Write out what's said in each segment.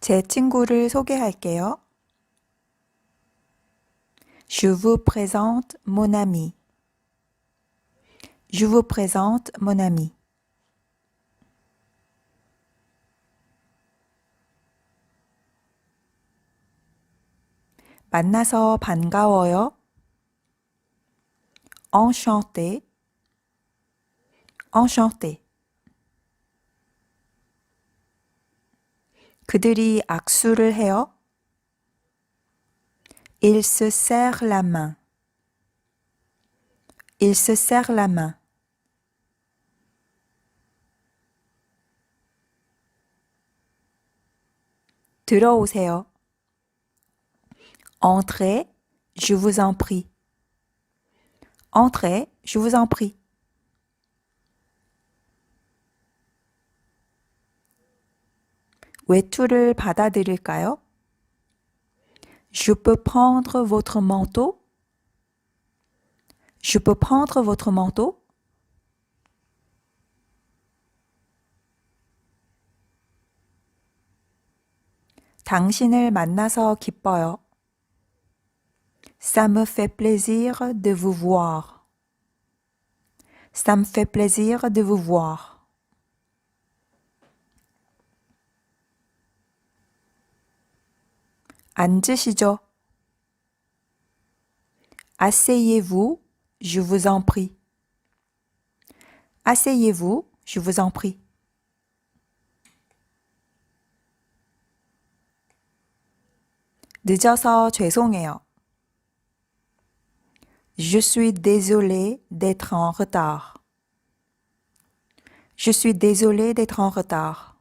제 친구를 소개할게요. Je vous présente mon ami. Je vous présente mon ami. 만나서 반가워요. Enchanté. Enchanté. 그들이 악수를 해요. Il se serre la main. Il se serre la main. 들어오세요. Entrez, je vous en prie. Entrez, je vous en prie. 외투를 받아드릴까요? Je peux prendre votre manteau? Je peux prendre votre manteau? 당신을 만나서 기뻐요. Ça me fait plaisir de vous voir. Ça me fait plaisir de vous voir. 앉으시죠. Asseyez-vous, je vous en prie. Asseyez-vous, je vous en prie. 늦어서 죄송해요. Je suis désolé d'être en retard. Je suis désolé d'être en retard.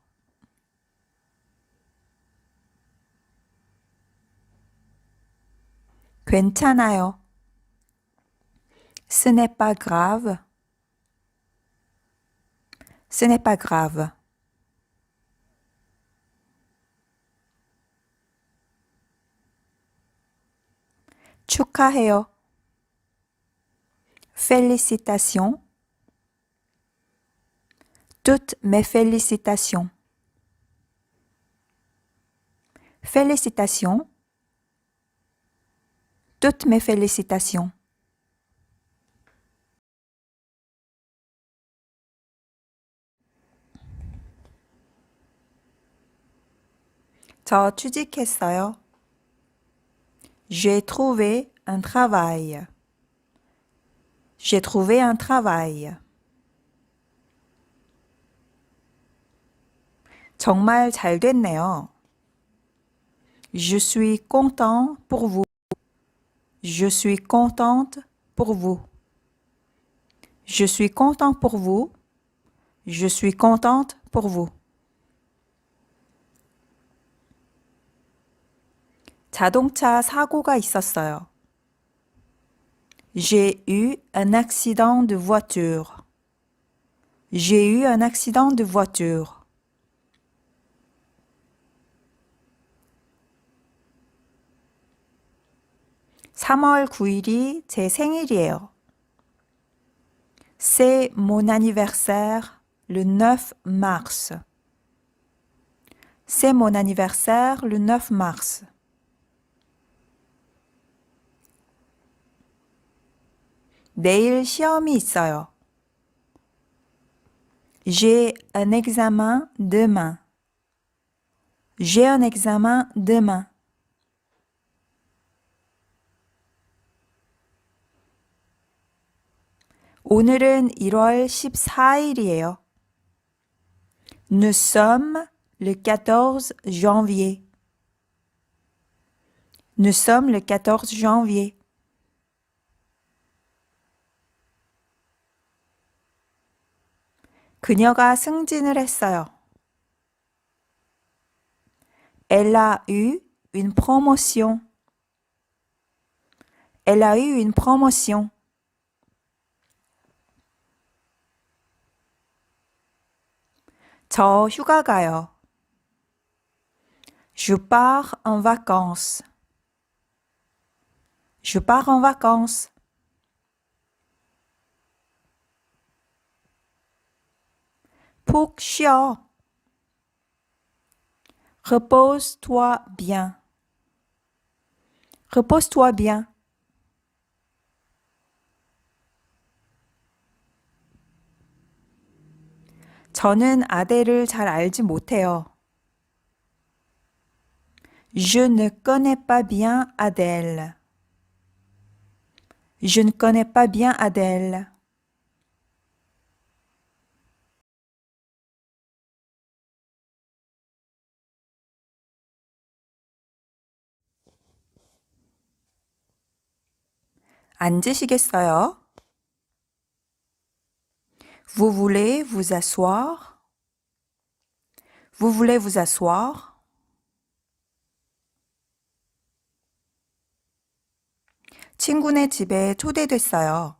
괜찮아요. Ce n'est pas grave. Ce n'est pas grave. 축하해요. Félicitations. Toutes mes félicitations. Félicitations. Toutes mes félicitations. 저 취직했어요. J'ai trouvé un travail. J'ai trouvé un travail. 정말 잘 됐네요. Je suis content pour vous. Je suis contente pour vous. Je suis content pour vous. Je suis contente pour vous. 자동차 사고가 있었어요. J'ai eu un accident de voiture. J'ai eu un accident de voiture. 3월 9일이 제 생일이에요. C'est mon anniversaire le 9 mars. C'est mon anniversaire le 9 mars. 내일 시험이 있어요. J'ai un examen demain. J'ai un examen demain. 오늘은 1월 14일이에요. Nous sommes le 14 janvier. Nous sommes le 14 janvier. 그녀가 승진을 했어요. Elle a eu une promotion. Elle a eu une promotion. 저 휴가 가요. Je pars en vacances. Je pars en vacances. 푹 쉬어. Repose-toi bien. Repose-toi bien. 저는 아델을 잘 알지 못해요. Je ne connais pas bien Adèle. Je ne connais pas bien Adèle. 앉으시겠어요? Vous voulez vous asseoir? Vous voulez vous asseoir? 친구네 집에 초대됐어요.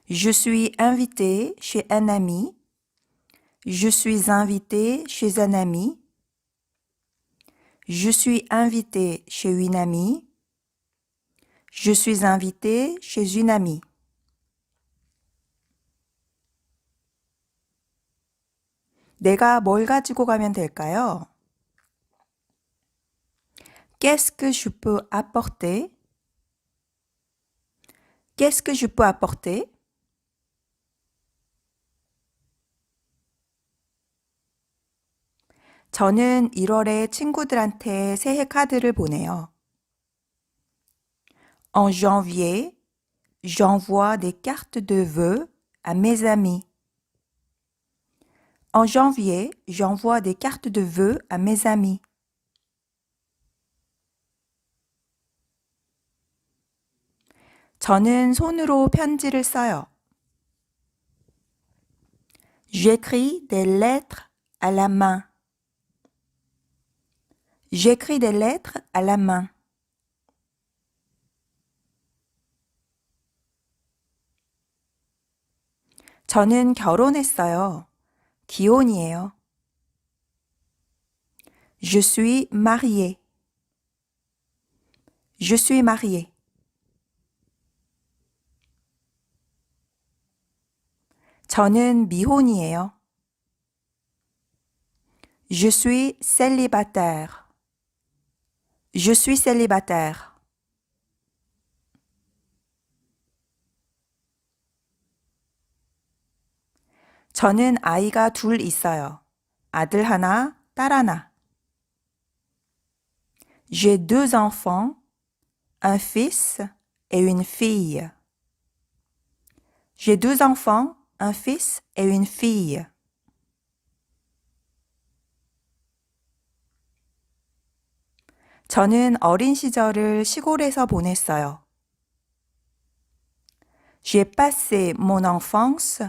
Je suis invité chez un ami. Je suis invité chez un ami. Je suis invité chez une amie. Je suis invité chez une amie. 내가 뭘 가지고 가면 될까요? Qu'est-ce que je peux apporter? Qu'est-ce que je peux apporter? 저는 1월에 친구들한테 새해 카드를 보내요. En janvier, j'envoie des cartes de vœux à mes amis. En janvier, j'envoie des cartes de vœux à mes amis. 저는 손으로 편지를 써요. J'écris des lettres à la main. J'écris des lettres à la main. 저는 결혼했어요. 기혼이에요. Je suis mariée. Je suis mariée. 저는 미혼이에요. Je suis célibataire. Je suis célibataire. 저는 아이가 둘 있어요. 아들 하나, 딸 하나. J'ai deux enfants, un fils et une fille. J'ai deux enfants, un fils et une fille. 저는 어린 시절을 시골에서 보냈어요. J'ai passé mon enfance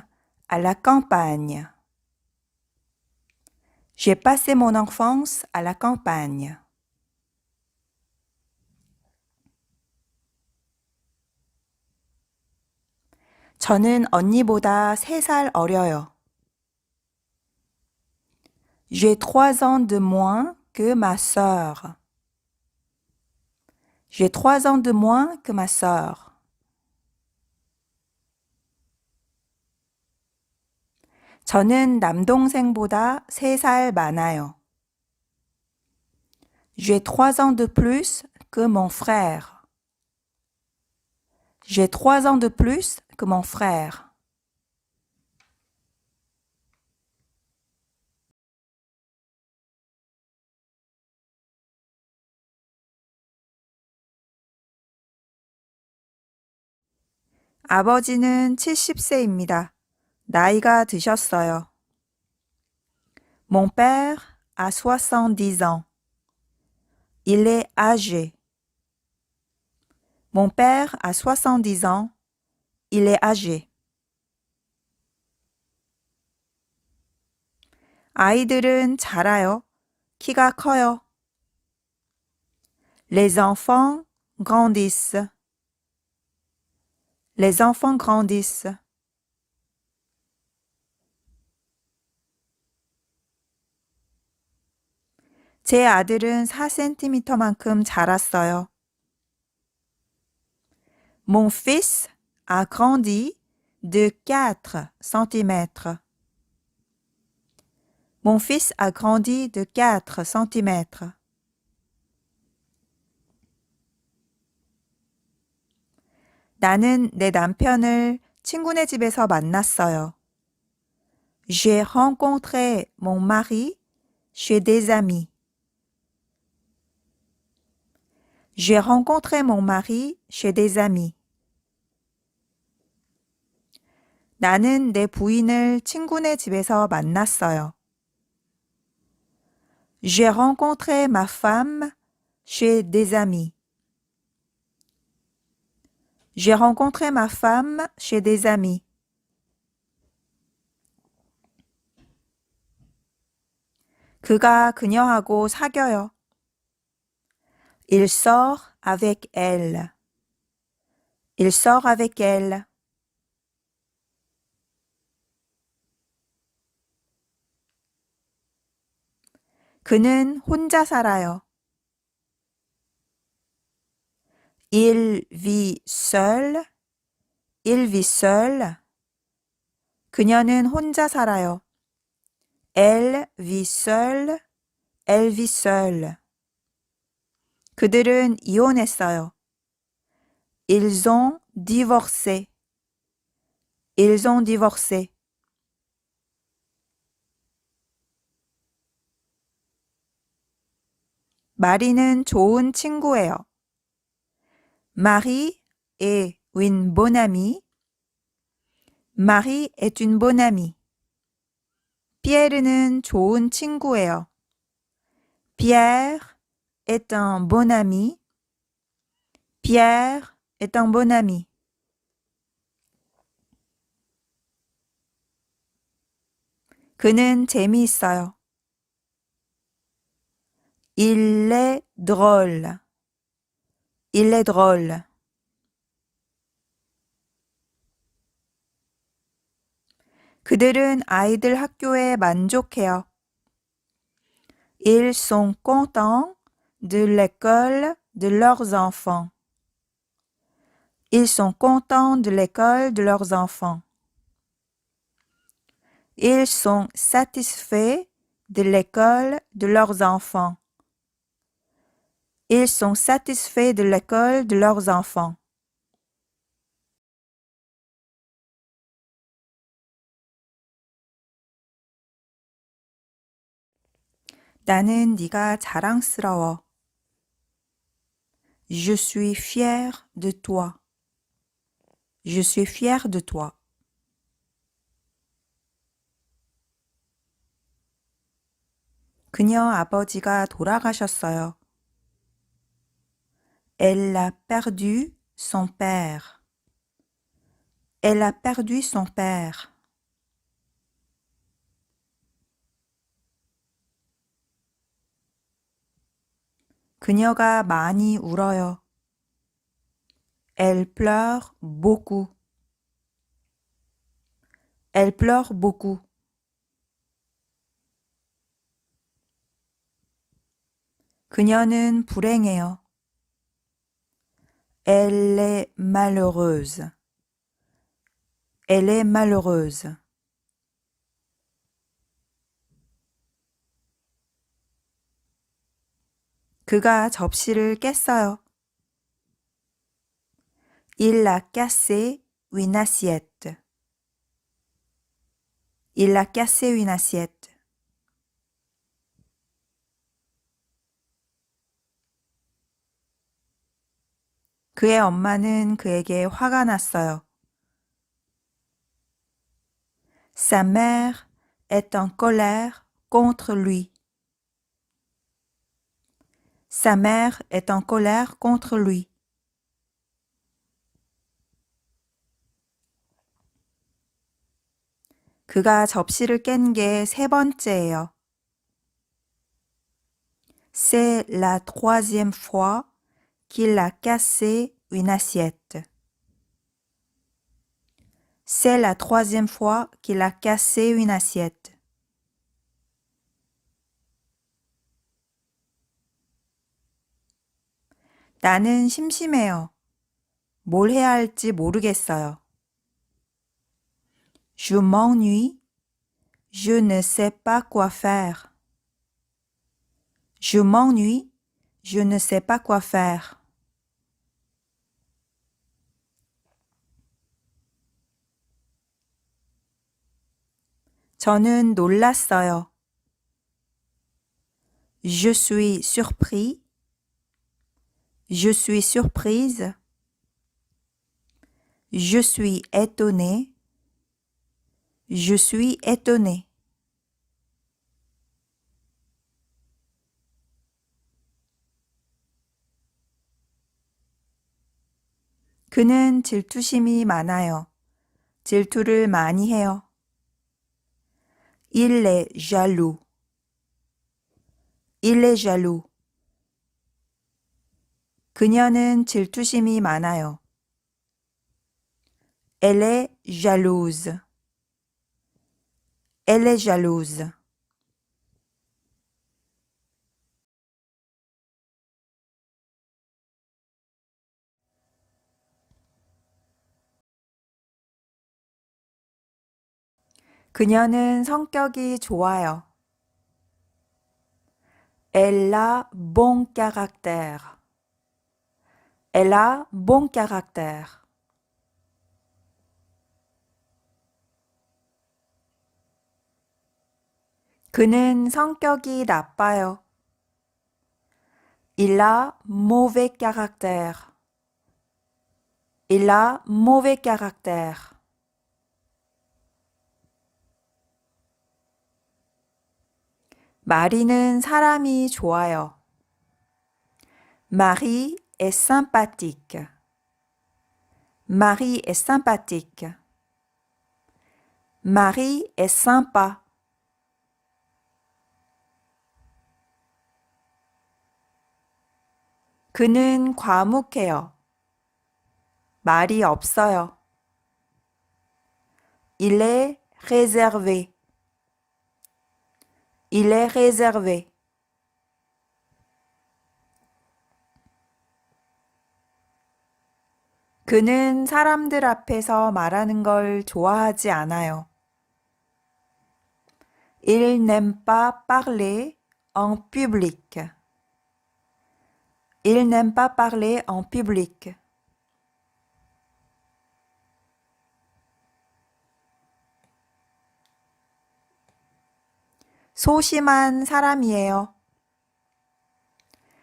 à la campagne. J'ai passé mon enfance à la campagne. 저는 언니보다 3살 어려요. J'ai 3 ans de moins que ma sœur. J'ai 3 ans de moins que ma sœur. 저는 남동생보다 3살 많아요. J'ai 3 ans de plus que mon frère. J'ai 3 ans de plus que mon frère. 아버지는 70세입니다. 나이가 드셨어요. Mon père a 70 ans. Il est âgé. Mon père a 70 ans. Il est âgé. 아이들은 자라요. 키가 커요. Les enfants grandissent. Les enfants grandissent. 제 아들은 4cm만큼 자랐어요. Mon fils a grandi de 4 cm. Mon fils a grandi de 4 cm. 나는 내 남편을 친구네 집에서 만났어요. J'ai rencontré mon mari chez des amis. J'ai rencontré mon mari chez des amis. 나는 내 부인을 친구네 집에서 만났어요. J'ai rencontré ma femme chez des amis. J'ai rencontré ma femme chez des amis. 그가 그녀하고 사겨요. Il sort avec elle. Il sort avec elle. 그는 혼자 살아요. Il vit seul. Il vit seul. 그녀는 혼자 살아요. Elle vit seule. Elle vit seule. 그들은 이혼했어요. Ils ont divorcé. Ils ont divorcé. 마리는 좋은 친구예요. Marie est une bonne amie. Marie est une bonne amie. 피에르는 좋은 친구예요. Pierre est un bon ami. Pierre est un bon ami. 그는 재미있어요. Il est drôle. Il est drôle. 그들은 아이들 학교에 만족해요. Ils sont contents de l'école de leurs enfants. Ils sont contents de l'école de leurs enfants. Ils sont satisfaits de l'école de leurs enfants. Ils sont satisfaits de l'école de leurs enfants. 나는 네가 자랑스러워. Je suis fier de toi. Je suis fier de toi. 그녀 아버지가 돌아가셨어요. Elle a perdu son père. Elle a perdu son père. 그녀가 많이 울어요. Elle pleure beaucoup. Elle pleure beaucoup. 그녀는 불행해요. Elle est malheureuse. Elle est malheureuse. 그가 접시를 깼어요. Il a cassé une assiette. Il a cassé une assiette. 그의 엄마는 그에게 화가 났어요. Sa mère est en colère contre lui. Sa mère est en colère contre lui. 그가 접시를 깬 게 3번째예요. C'est la 3e fois qu'il a cassé une assiette. C'est la 3e fois qu'il a cassé une assiette. 나는 심심해요. 뭘 해야 할지 모르겠어요. Je m'ennuie. Je ne sais pas quoi faire. Je m'ennuie. Je ne sais pas quoi faire. 저는 놀랐어요. Je suis surpris. Je suis surprise. Je suis étonné. Je suis étonné. 그는 질투심이 많아요. 질투를 많이 해요. Il est jaloux. Il est jaloux. 그녀는 질투심이 많아요. Elle est jalouse. Elle est jalouse. 그녀는 성격이 좋아요. Elle a bon caractère. Elle a bon caractère. 그는 성격이 나빠요. Il a mauvais caractère. Il a mauvais caractère. 마리는 사람이 좋아요. Marie est sympathique. Marie est sympathique. Marie est sympa. 그는 과묵해요. 말이 없어요. Il est réservé. Il est réservé. 그는 사람들 앞에서 말하는 걸 좋아하지 않아요. Il n'aime pas parler en public. Il n'aime pas parler en public. 소심한 사람이에요.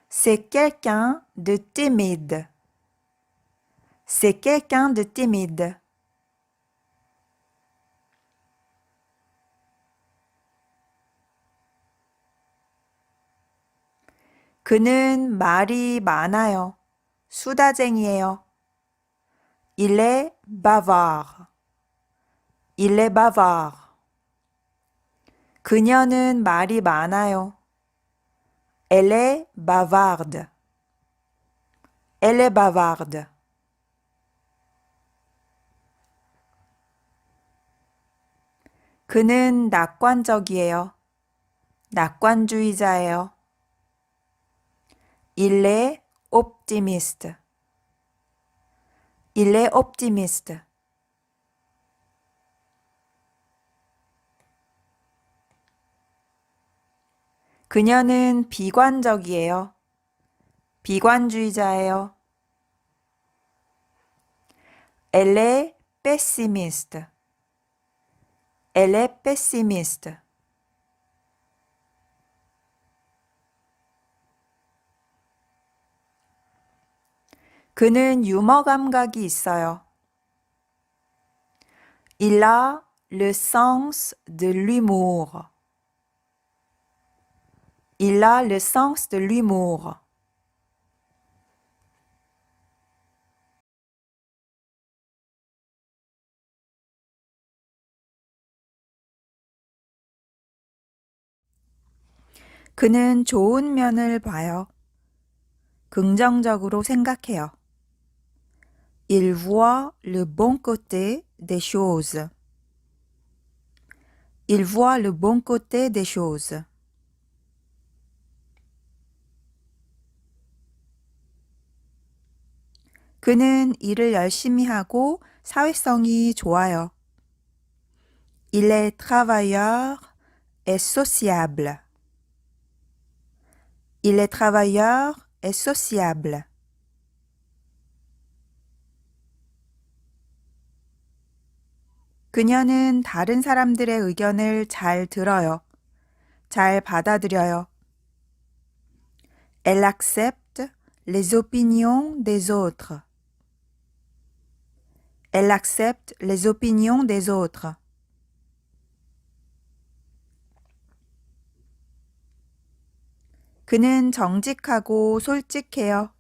C'est quelqu'un de timide. C'est quelqu'un de timide. 그는 말이 많아요. 수다쟁이에요. Il est bavard. Il est bavard. 그녀는 말이 많아요. Elle est bavarde. Elle est bavarde. 그는 낙관적이에요. 낙관주의자예요. Il est optimiste. Il est optimiste. 그녀는 비관적이에요. 비관주의자예요. Elle est pessimiste. Elle est pessimiste. 그는 유머 감각이 있어요. Il a le sens de l'humour. Il a le sens de l'humour. 그는 좋은 면을 봐요. 긍정적으로 생각해요. Il voit le bon côté des choses. Il voit le bon côté des choses. 그는 일을 열심히 하고 사회성이 좋아요. Il est travailleur et sociable. Il est travailleur et sociable. 그녀는 다른 사람들의 의견을 잘 들어요. 잘 받아들여요. Elle accepte les opinions des autres. Elle accepte les opinions des autres. 그는 정직하고 솔직해요.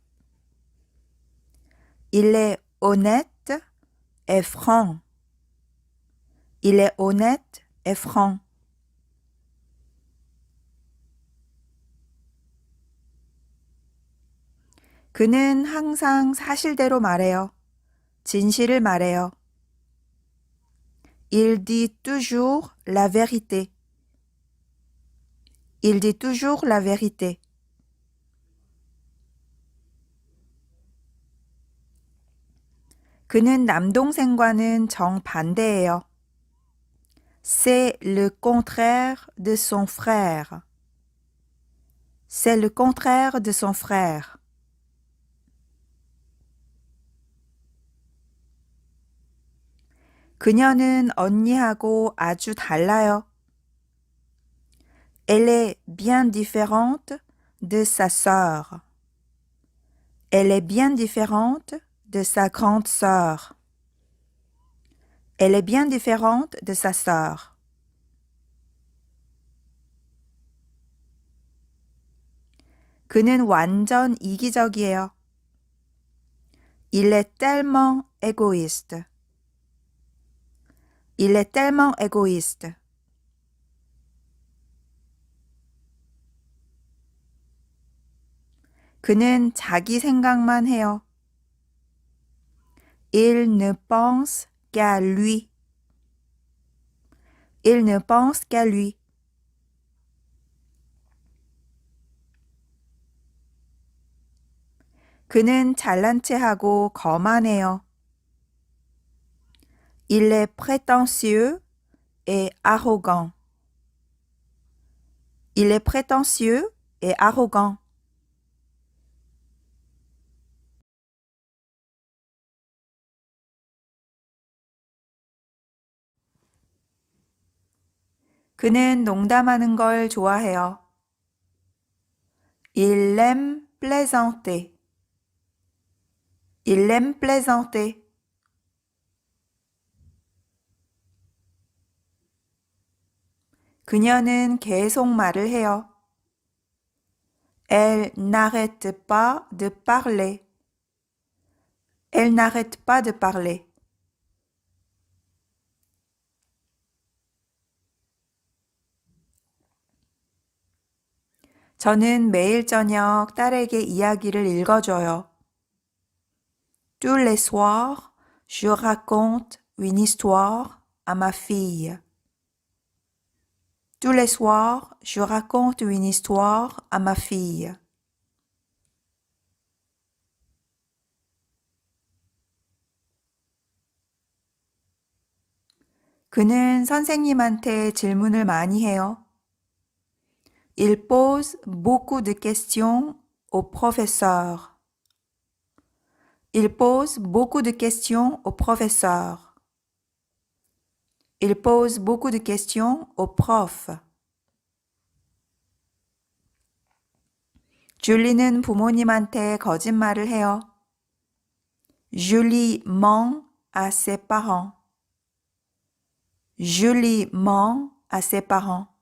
Il est honnête et franc. Il est honnête et franc. 그는 항상 사실대로 말해요. 진실을 말해요. Il dit toujours la vérité. Il dit toujours la vérité. 그는 남동생과는 정반대예요. C'est le contraire de son frère. C'est le contraire de son frère. 그녀는 언니하고 아주 달라요. Elle est bien différente de sa sœur. Elle est bien différente de sa grande sœur. Elle est bien différente de sa sœur. 그는 완전 이기적이에요. Il est tellement égoïste. Il est tellement égoïste. 그는 자기 생각만 해요. Il ne pense qu'à lui. Il ne pense qu'à lui. 그는 잘난 체하고 거만해요. Il est prétentieux et arrogant. Il est prétentieux et arrogant. 그는 농담하는 걸 좋아해요. Il aime plaisanter. Il aime plaisanter. 그녀는 계속 말을 해요. Elle n'arrête pas de parler. Elle n'arrête pas de parler. 저는 매일 저녁 딸에게 이야기를 읽어줘요. Tous les soirs, je raconte une histoire à ma fille. Tous les soirs, je raconte une histoire à ma fille. 그는 선생님한테 질문을 많이 해요. Il pose beaucoup de questions au professeur. Il pose beaucoup de questions au professeur. Il pose beaucoup de questions au prof. 줄리는 부모님한테 거짓말을 해요. Julie ment à ses parents. Julie ment à ses parents.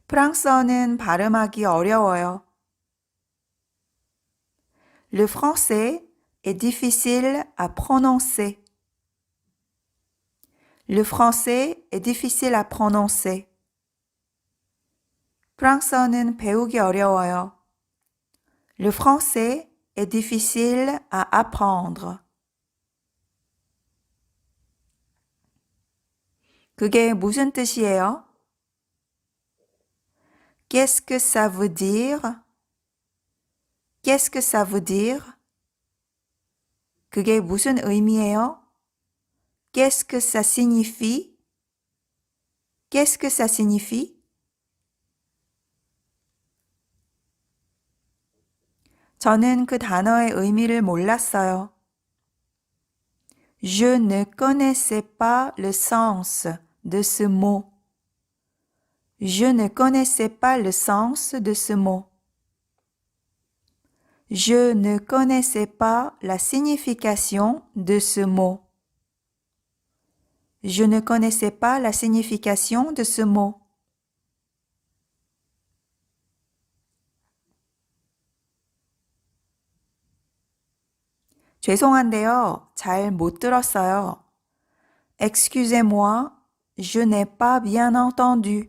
프랑스어는 발음하기 어려워요. Le français est difficile à prononcer. Le français est difficile à prononcer. 프랑스어는 배우기 어려워요. Le français est difficile à apprendre. 그게 무슨 뜻이에요? Qu'est-ce que ça veut dire? Qu'est-ce que ça veut dire? 그게 무슨 의미예요? Qu'est-ce que ça signifie? Qu'est-ce que ça signifie? 저는 그 단어의 의미를 몰랐어요. Je ne connaissais pas le sens de ce mot. Je ne connaissais pas le sens de ce mot. Je ne connaissais pas la signification de ce mot. Je ne connaissais pas la signification de ce mot. 죄송한데요. 잘 못 들었어요. Excusez-moi, je n'ai pas bien entendu.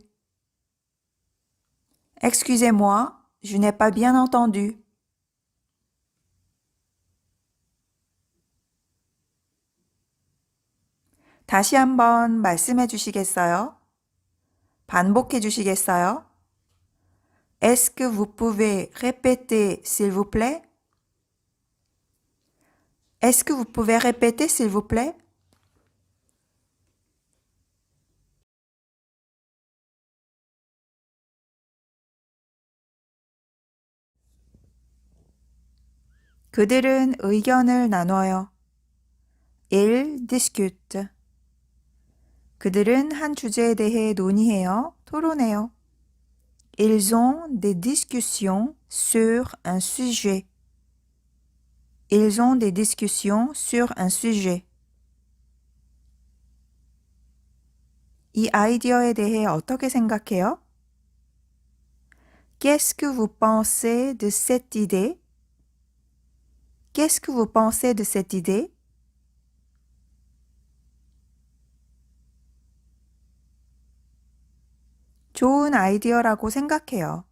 Excusez-moi, je n'ai pas bien entendu. 다시 한번 말씀해 주시겠어요? 반복해 주시겠어요? Est-ce que vous pouvez répéter, s'il vous plaît? Est-ce que vous pouvez répéter, s'il vous plaît? 그들은 의견을 나눠요. Ils discutent. 그들은 한 주제에 대해 논의해요, 토론해요. Ils ont des discussions sur un sujet. Ils ont des discussions sur un sujet. 이 아이디어에 대해 어떻게 생각해요? Qu'est-ce que vous pensez de cette idée? Qu'est-ce que vous pensez de cette idée? 좋은 아이디어라고 생각해요.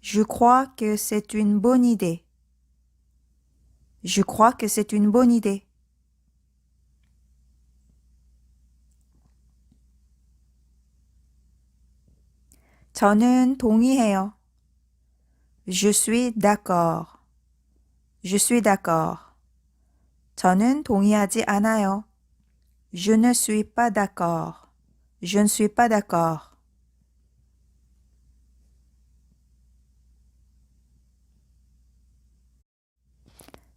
Je crois que c'est une bonne idée. Je crois que c'est une bonne idée. 저는 동의해요. Je suis d'accord. Je suis d'accord. 저는 동의하지 않아요. Je ne suis pas d'accord. Je ne suis pas d'accord.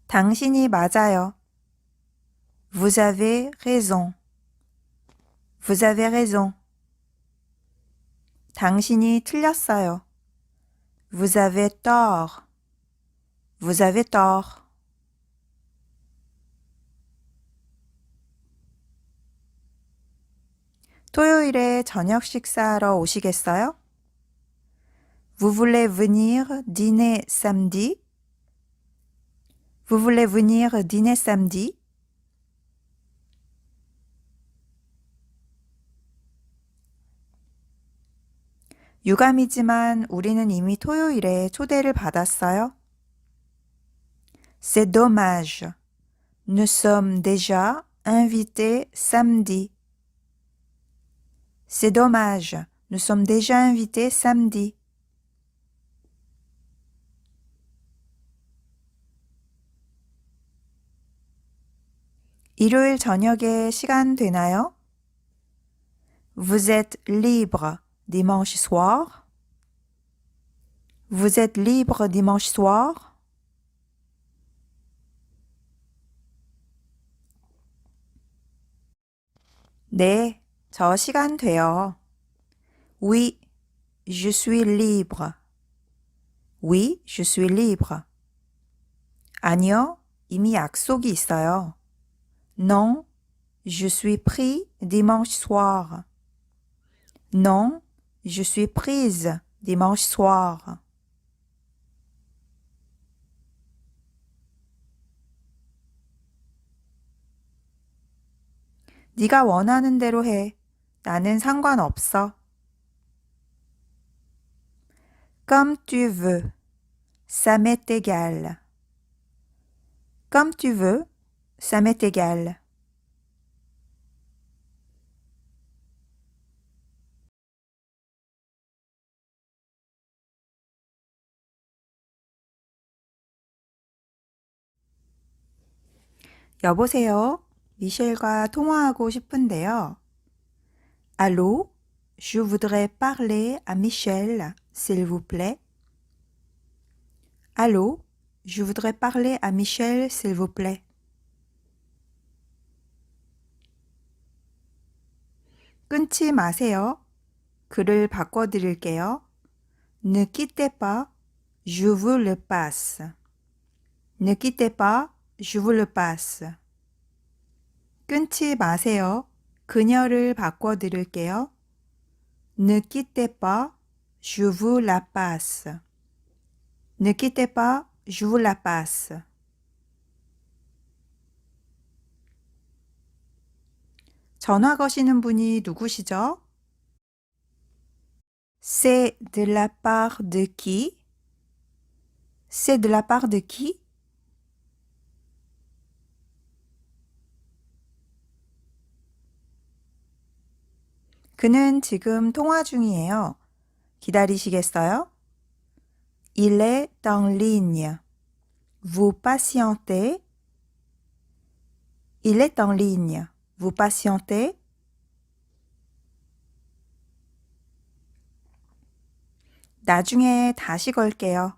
당신이 맞아요. Vous avez raison. Vous avez raison. 당신이 틀렸어요. Vous avez tort. Vous avez tort. 토요일에 저녁 식사하러 오시겠어요? Vous voulez venir dîner samedi? Vous voulez venir dîner samedi? 유감이지만 우리는 이미 토요일에 초대를 받았어요. C'est dommage. Nous sommes déjà invités samedi. C'est dommage. Nous sommes déjà invités samedi. 일요일 저녁에 시간 되나요? Vous êtes libre dimanche soir? Vous êtes libre dimanche soir? 네, 저 시간 돼요. Oui, je suis libre. Oui, je suis libre. 아니요, 이미 약속이 있어요. Non, je suis pris dimanche soir. Non, je suis prise dimanche soir. 네가 원하는 대로 해. 나는 상관없어. Comme tu veux. Ça m'est égal. Comme tu veux. Ça m'est égal. 여보세요. 미셸과 통화하고 싶은데요. Allô? Je voudrais parler à Michel, s'il vous plaît. Allô? Je voudrais parler à Michel, s'il vous plaît. 끊지 마세요. 글을 바꿔드릴게요. Ne quittez pas, je vous le passe. Ne quittez pas, je vous le passe. 끊지 마세요. 그녀를 바꿔드릴게요. Ne quittez pas, je vous la passe. Ne quittez pas, je vous la passe. 전화 거시는 분이 누구시죠? C'est de la part de qui? C'est de la part de qui? 그는 지금 통화 중이에요. 기다리시겠어요? Il est en ligne. Vous patientez. Il est en ligne. Vous patientez. 나중에 다시 걸게요.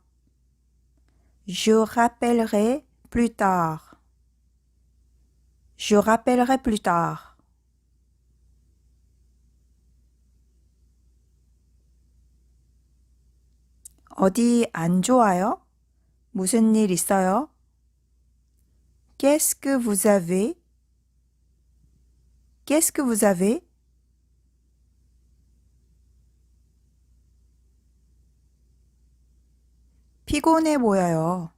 Je rappellerai plus tard. Je rappellerai plus tard. 어디 안 좋아요? 무슨 일 있어요? Qu'est-ce que vous avez? Qu'est-ce que vous avez? 피곤해 보여요.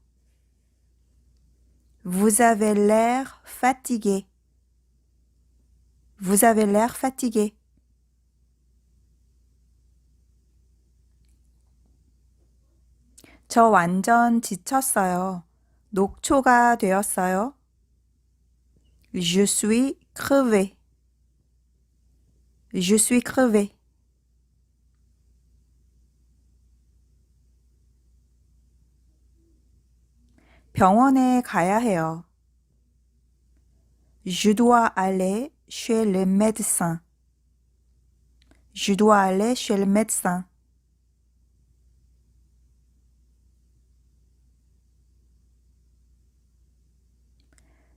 Vous avez l'air fatigué. Vous avez l'air fatigué. 저 완전 지쳤어요. 녹초가 되었어요. Je suis crevé. Je suis crevé. 병원에 가야 해요. Je dois aller chez le médecin. Je dois aller chez le médecin.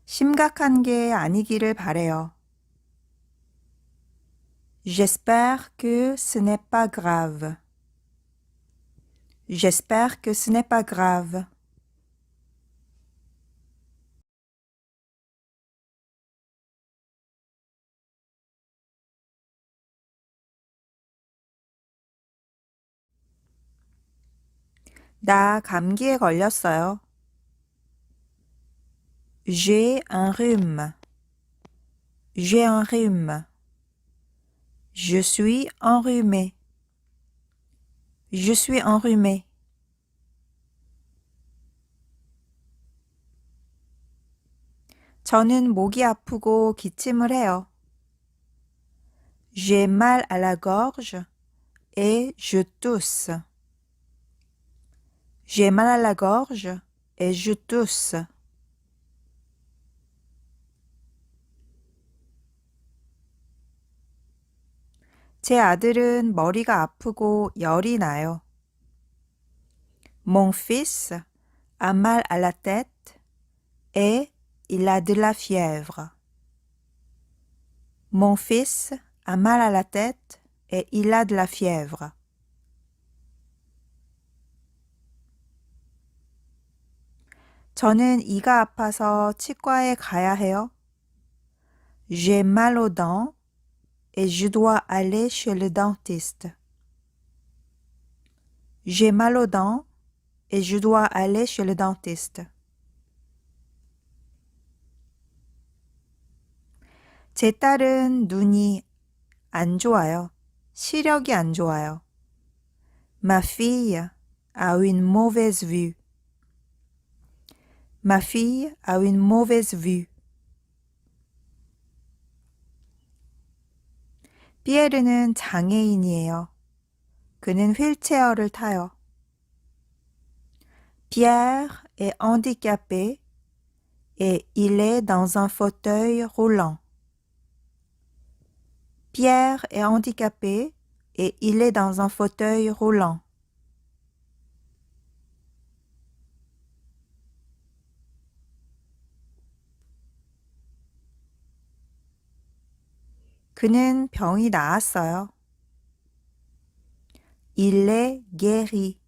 심각한 게 아니기를 바래요. J'espère que ce n'est pas grave. J'espère que ce n'est pas grave. 나 감기에 걸렸어요. J'ai un rhume. J'ai un rhume. Je suis enrhumé. Je suis enrhumé. 저는 목이 아프고 기침을 해요. J'ai mal à la gorge et je tousse. J'ai mal à la gorge et je tousse. 제 아들은 머리가 아프고 열이 나요. Mon fils a mal à la tête et il a de la fièvre. Mon fils a mal à la tête et il a de la fièvre. 저는 이가 아파서 치과에 가야 해요. J'ai mal aux dents et je dois aller chez le dentiste. J'ai mal aux dents et je dois aller chez le dentiste. 제 딸은 눈이 안 좋아요. 시력이 안 좋아요. Ma fille a une mauvaise vue. Ma fille a une mauvaise vue. 피에르는 장애인이에요. 그는 휠체어를 타요. Pierre est handicapé et il est dans un fauteuil roulant. Pierre est handicapé et il est dans un fauteuil roulant. 그는 병이 나았어요. Il est guéri.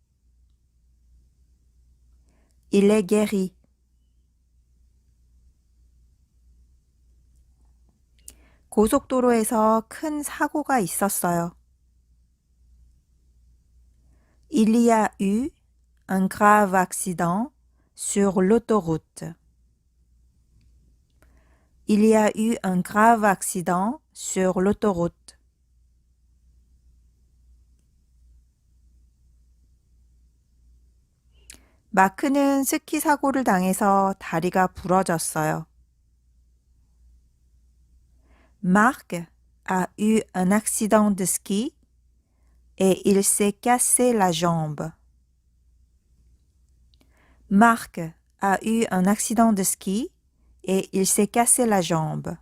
Il est guéri. 고속도로에서 큰 사고가 있었어요. Il y a eu un grave accident sur l'autoroute. Il y a eu un grave accident sur l'autoroute. 마크는 스키 사고를 당해서 다리가 부러졌어요. Marc a eu un accident de ski et il s'est cassé la jambe. Marc a eu un accident de ski et il s'est cassé la jambe.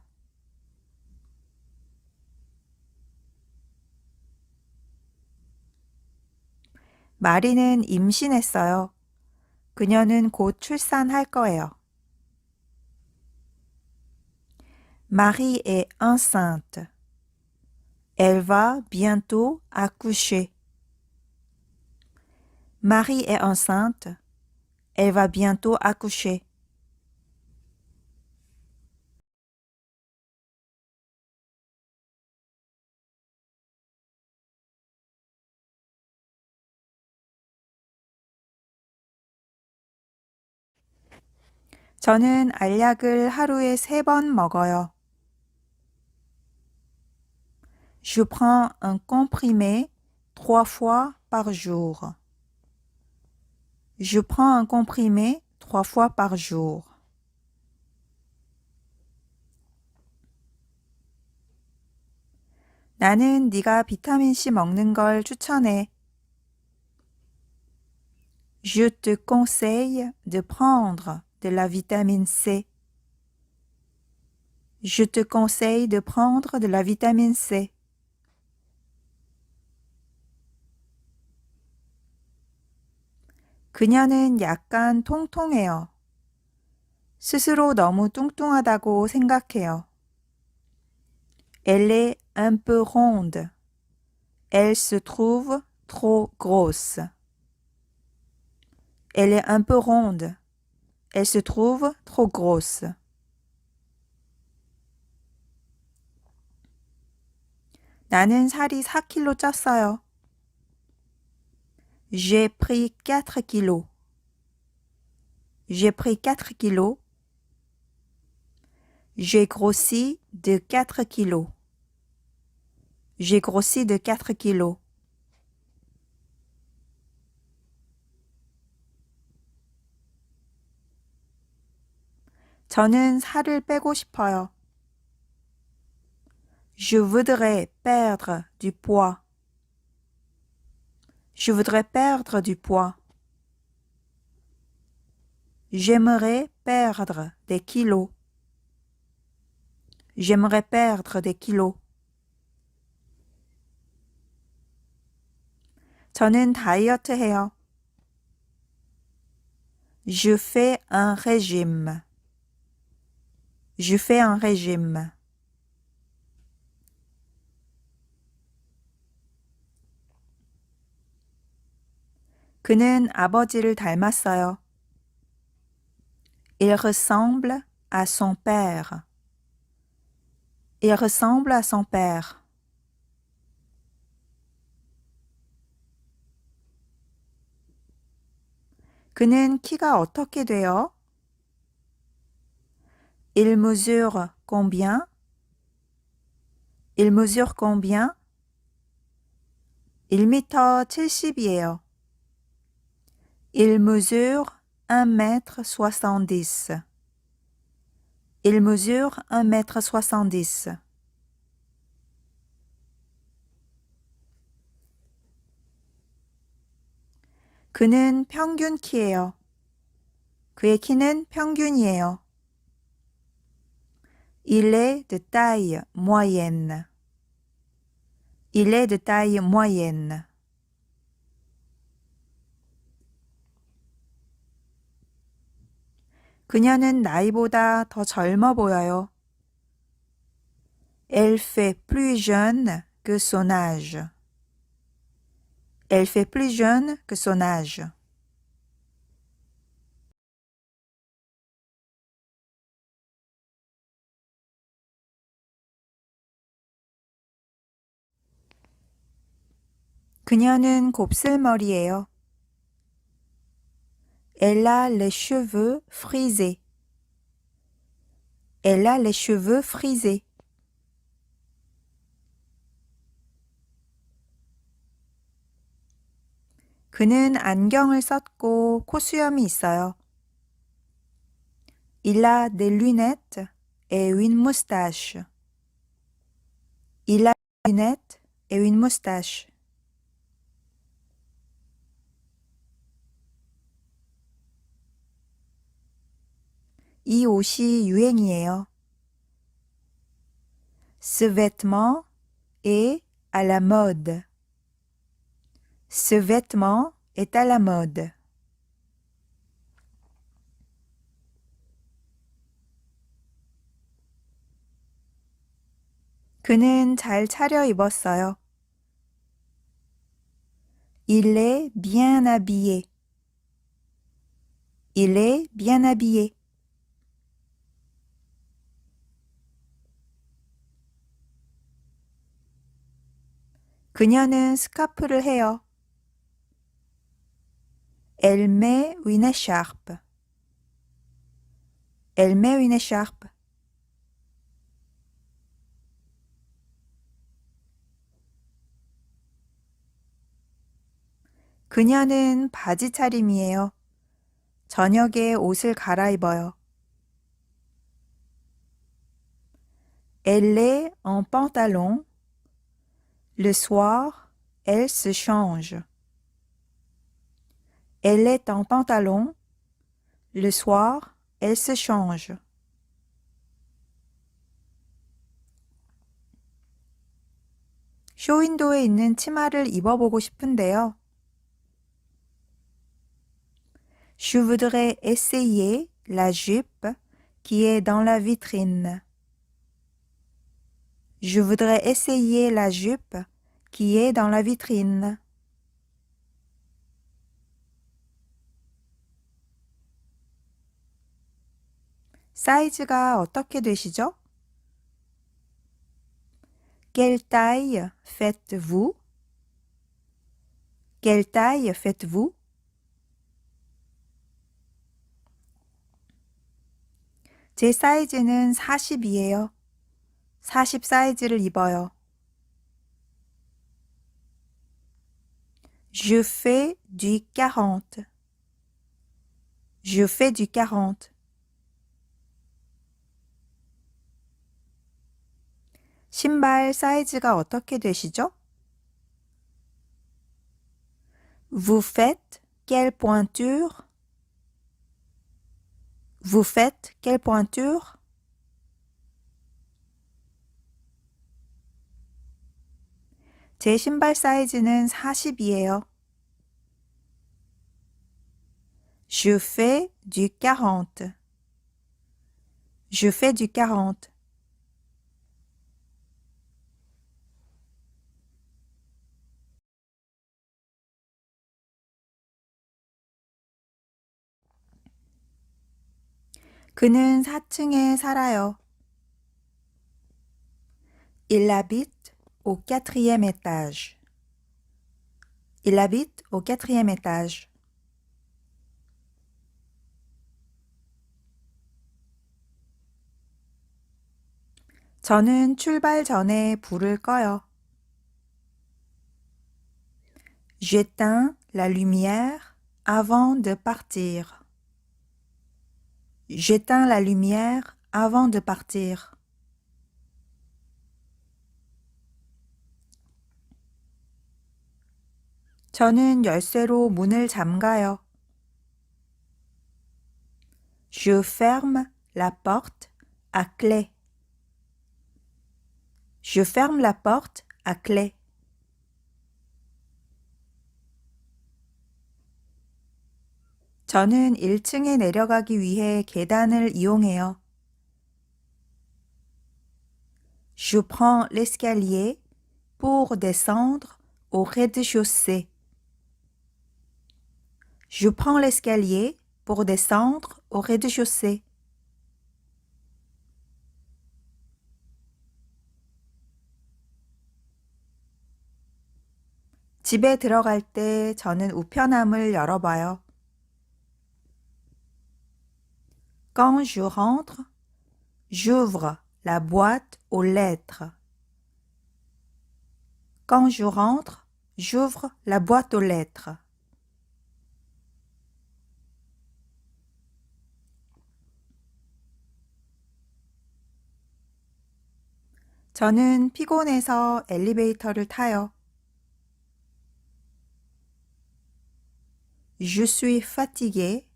마리는 임신했어요. 그녀는 곧 출산할 거예요. Marie est enceinte. Elle va bientôt accoucher. Marie est enceinte. Elle va bientôt accoucher. 저는 알약을 하루에 3번 먹어요. Je prends un comprimé 3 fois par jour. Je prends un comprimé 3 fois par jour. 나는 네가 비타민C 먹는 걸 추천해. Je te conseille de prendre de la vitamine C. Je te conseille de prendre de la vitamine C. 그녀는 약간 통통해요. 스스로 너무 뚱뚱하다고 생각해요. Elle est un peu ronde. Elle se trouve trop grosse. Elle est un peu ronde. Elle se trouve trop grosse. 나는 살이 4kg 쪘어요. J'ai pris 4 kilos. J'ai pris 4 kilos. J'ai grossi de 4 kilos. J'ai grossi de 4 kilos. 저는 살을 빼고 싶어요. Je voudrais perdre du poids. Je voudrais perdre du poids. J'aimerais perdre des kilos. J'aimerais perdre des kilos. 저는 다이어트 해요. Je fais un régime. Je fais un régime. 그는 아버지를 닮았어요. Il ressemble à son père. Il ressemble à son père. 그는 키가 어떻게 돼요? Il mesure combien? Il mesure combien? 1m 70이에요. Il mesure 1m70. Il mesure 1m70. 그는 평균 키예요. 그의 키는 평균이에요. Il est de taille moyenne. Il est de taille moyenne. 그녀는 나이보다 더 젊어 보여요. Elle fait plus jeune que son âge. Elle fait plus jeune que son âge. 그녀는 곱슬머리예요. Elle a les cheveux frisés. Elle a les cheveux frisés. 그는 안경을 썼고 코수염이 있어요. Il a des lunettes et une moustache. Il a des lunettes et une moustache. 이 옷이 유행이에요. Ce vêtement est à la mode. Ce vêtement est à la mode. 그는 잘 차려입었어요. Il est bien habillé. Il est bien habillé. 그녀는 스카프를 해요. Elle met une écharpe. Elle met une écharpe. 그녀는 바지 차림이에요. 저녁에 옷을 갈아입어요. Elle est en pantalon. Le soir, elle se change. Elle est en pantalon. Le soir, elle se change. 쇼윈도에 있는 치마를 입어보고 싶은데요. Je voudrais essayer la jupe qui est dans la vitrine. Je voudrais essayer la jupe qui est dans la vitrine. 사이즈가 어떻게 되시죠? Quelle taille faites-vous? Quelle taille faites-vous? 제 사이즈는 40이에요. 40 사이즈를 입어요. Je fais du 40. Je fais du 40. 신발 사이즈가 어떻게 되시죠? Vous faites quelle pointure? Vous faites quelle pointure? 제 신발 사이즈는 40이에요. Je fais du 40. Je fais du 40. 그는 4층에 살아요. Il habite au 4e étage. Il habite au 4e étage. 저는 출발 전에 불을 꺼요. J'éteins la lumière avant de partir. J'éteins la lumière avant de partir. 저는 열쇠로 문을 잠가요. Je ferme la porte à clé. Je ferme la porte à clé. 저는 1층에 내려가기 위해 계단을 이용해요. Je prends l'escalier pour descendre au rez-de-chaussée. Je prends l'escalier pour descendre au rez-de-chaussée. 집에 들어갈 때 저는 우편함을 열어봐요. Quand je rentre, j'ouvre la boîte aux lettres. Quand je rentre, j'ouvre la boîte aux lettres. 저는 피곤해서 엘리베이터를 타요. Je suis fatigué,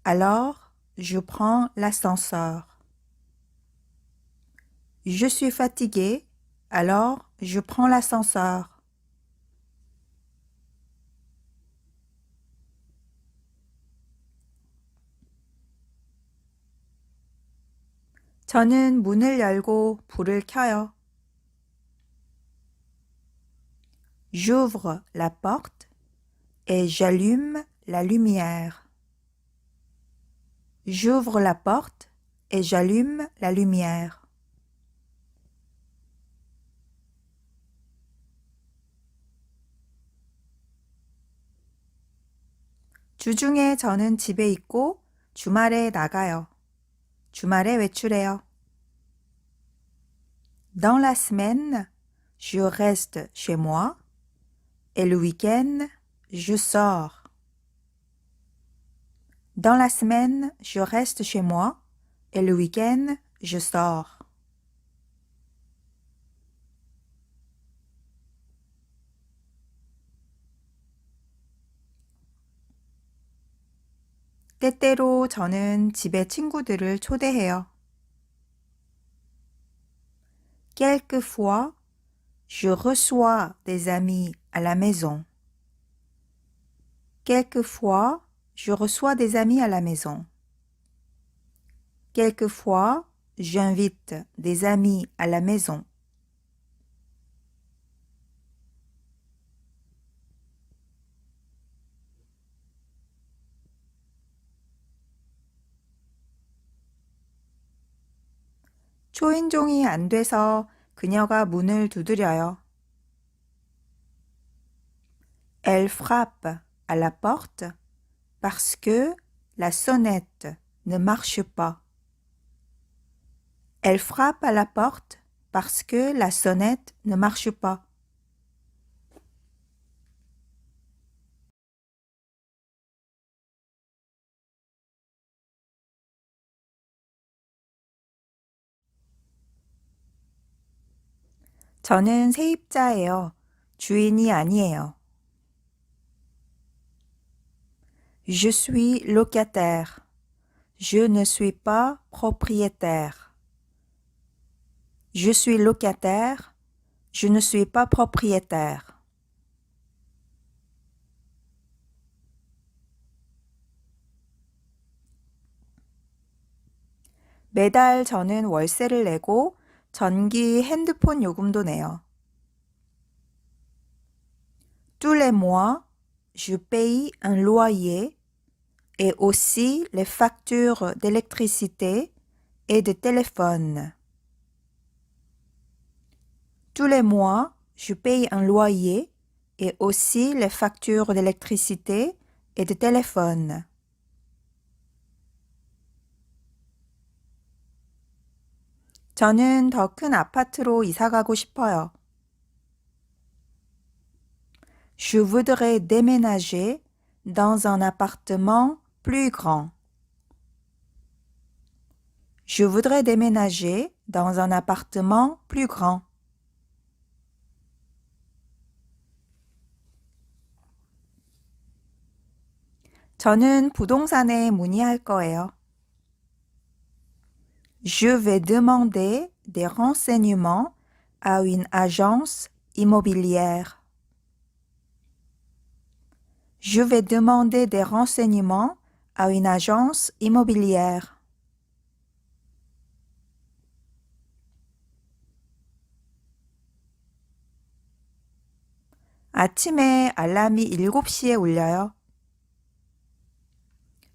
alors je prends l'ascenseur. Je suis fatigué, alors je prends l'ascenseur. 저는 문을 열고 불을 켜요. J'ouvre la porte et j'allume la lumière. J'ouvre la porte et j'allume la lumière. 주중에 저는 집에 있고 주말에 나가요. 주말에 외출해요. Dans la semaine, je reste chez moi et le week-end, je sors. Dans la semaine, je reste chez moi et le week-end, je sors. 때때로 저는 집에 친구들을 초대해요. Quelquefois, je reçois des amis à la maison. Quelquefois, je reçois des amis à la maison. Quelquefois, j'invite des amis à la maison. 초인종이 안 돼서 그녀가 문을 두드려요. Elle frappe à la porte parce que la sonnette ne marche pas. Elle frappe à la porte parce que la sonnette ne marche pas. 저는 세입자예요. 주인이 아니에요. Je suis locataire. Je ne suis pas propriétaire. Je suis locataire. Je ne suis pas propriétaire. 매달 저는 월세를 내고 전기, 핸드폰 요금도 내요. Tous les mois, je paye un loyer et aussi les factures d'électricité et de téléphone. Tous les mois, je paye un loyer et aussi les factures d'électricité et de téléphone. 저는 더 큰 아파트로 이사 가고 싶어요. Je voudrais déménager dans un appartement plus grand. Je voudrais déménager dans un appartement plus grand. 저는 부동산에 문의할 거예요. Je vais demander des renseignements à une agence immobilière. Je vais demander des renseignements à une agence immobilière. 아침에 알람이 7시에 울려요.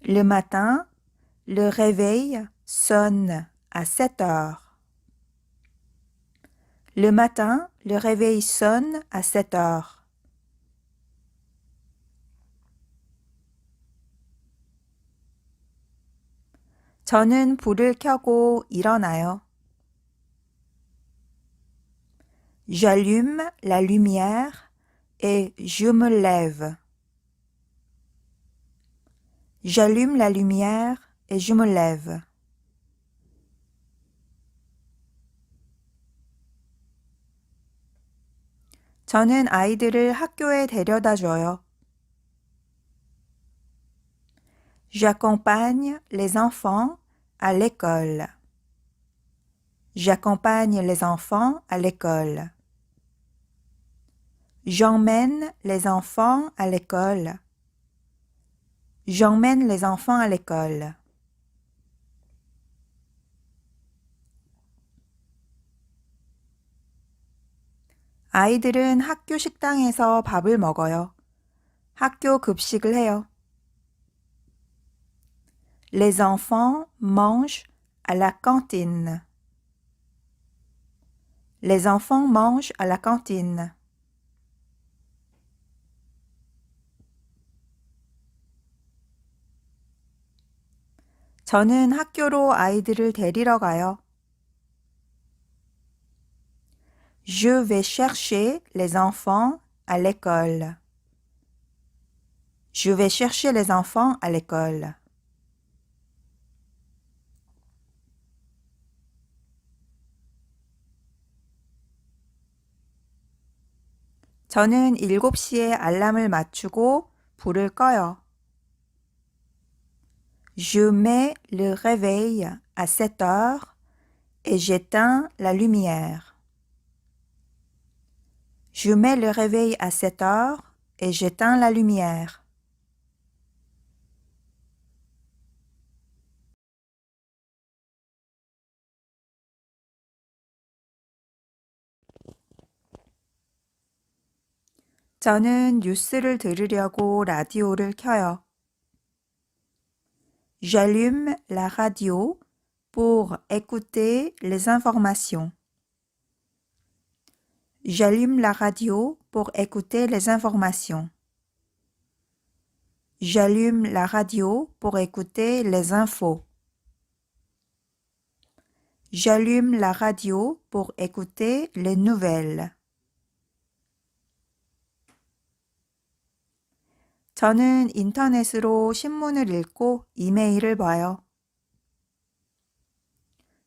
Le matin, le réveil sonne à 7 heures. Le matin, le réveil sonne à 7 heures. 저는 불을 켜고 일어나요. J'allume la lumière et je me lève. J'allume la lumière et je me lève. 저는 아이들을 학교에 데려다 줘요. J'accompagne les enfants à l'école. J'accompagne les enfants à l'école. J'emmène les enfants à l'école. J'emmène les enfants à l'école. 아이들은 학교 식당에서 밥을 먹어요. 학교 급식을 해요. Les enfants mangent à la cantine. Les enfants mangent à la cantine. 저는 학교로 아이들을 데리러 가요. Je vais chercher les enfants à l'école. Je vais chercher les enfants à l'école. 저는 7시에 알람을 맞추고 불을 꺼요. Je mets le réveil à 7 heures et j'éteins la lumière. Je mets le réveil à 7 heures et j'éteins la lumière. 저는 뉴스를 들으려고 라디오를 켜요. J'allume la radio pour écouter les informations. J'allume la radio pour écouter les informations. J'allume la radio pour écouter les infos. J'allume la radio pour écouter les nouvelles. 저는 인터넷으로 신문을 읽고 이메일을 봐요.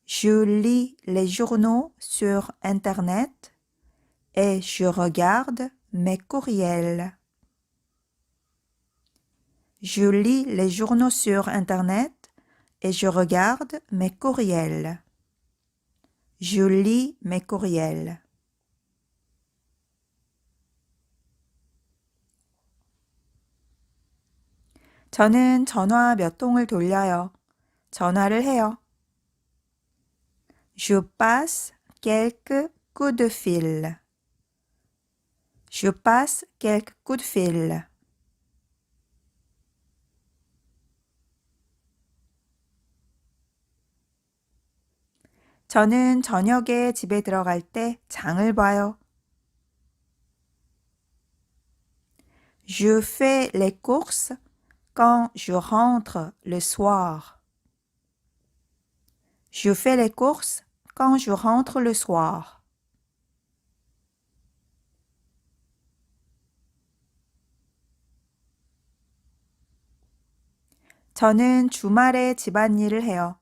Je lis les journaux sur Internet et je regarde mes courriels. Je lis les journaux sur Internet et je regarde mes courriels. Je lis mes courriels. 저는 전화 몇 통을 돌려요. 전화를 해요. Je passe quelques coups de fil. Je passe quelques coups de fil. 저는 저녁에 집에 들어갈 때 장을 봐요. Je fais les courses quand je rentre le soir. Je fais les courses quand je rentre le soir. 저는 주말에 집안일을 해요.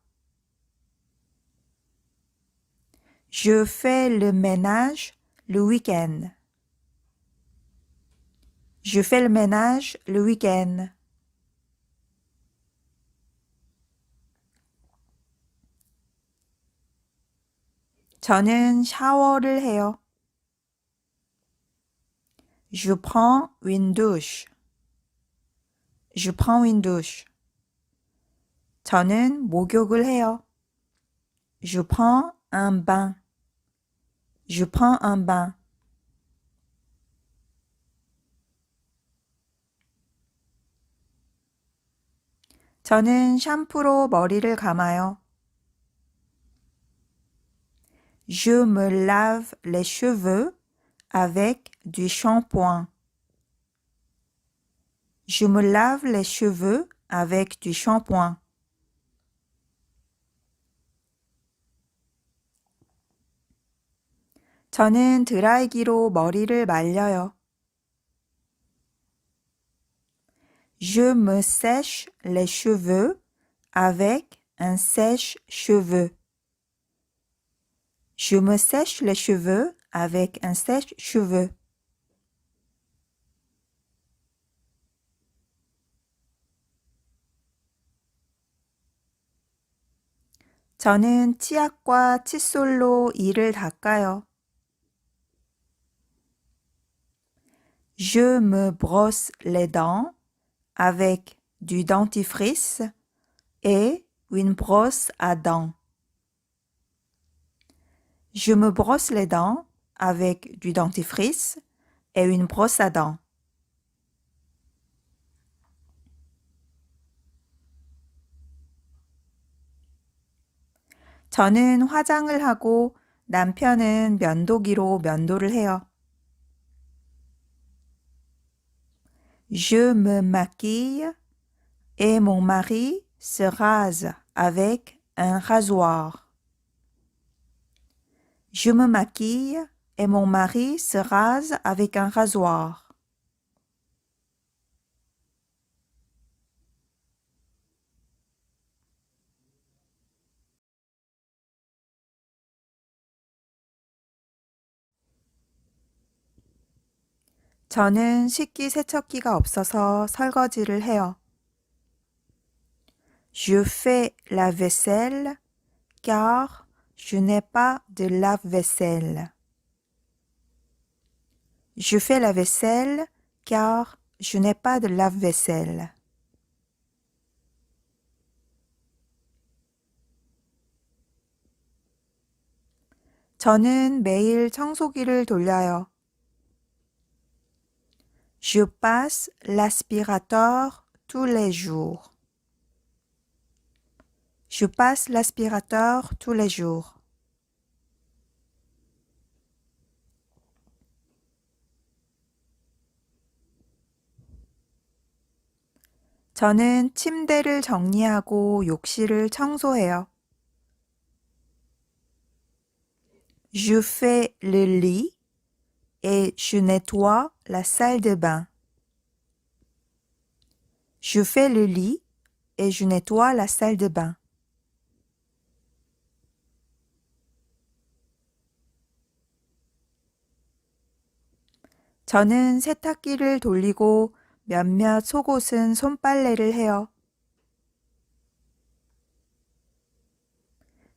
Je fais le ménage le week-end. Je fais le ménage le week-end. 저는 샤워를 해요. Je prends une douche. Je prends une douche. 저는 목욕을 해요. Je prends un bain. Je prends un bain. 저는 샴푸로 머리를 감아요. Je me lave les cheveux avec du shampoing. Je me lave les cheveux avec du shampoing. 저는 드라이기로 머리를 말려요. Je me sèche les cheveux avec un sèche-cheveux. Je me sèche les cheveux avec un sèche-cheveux. 저는 치약과 칫솔로 이를 닦아요. Je me brosse les dents avec du dentifrice et une brosse à dents. Je me brosse les dents avec du dentifrice et une brosse à dents. 저는 화장을 하고 남편은 면도기로 면도를 해요. Je me maquille et mon mari se rase avec un rasoir. Je me maquille et mon mari se rase avec un rasoir. 저는 식기세척기가 없어서 설거지를 해요. Je fais la vaisselle car je n'ai pas de lave-vaisselle. Je fais la vaisselle car je n'ai pas de lave-vaisselle. 저는 매일 청소기를 돌려요. Je passe l'aspirateur tous les jours. Je passe l'aspirateur tous les jours. 저는 침대를 정리하고 욕실을 청소해요. Je fais le lit et je nettoie la salle de bain. Je fais le lit et je nettoie la salle de bain. 저는 세탁기를 돌리고 몇몇 속옷은 손빨래를 해요.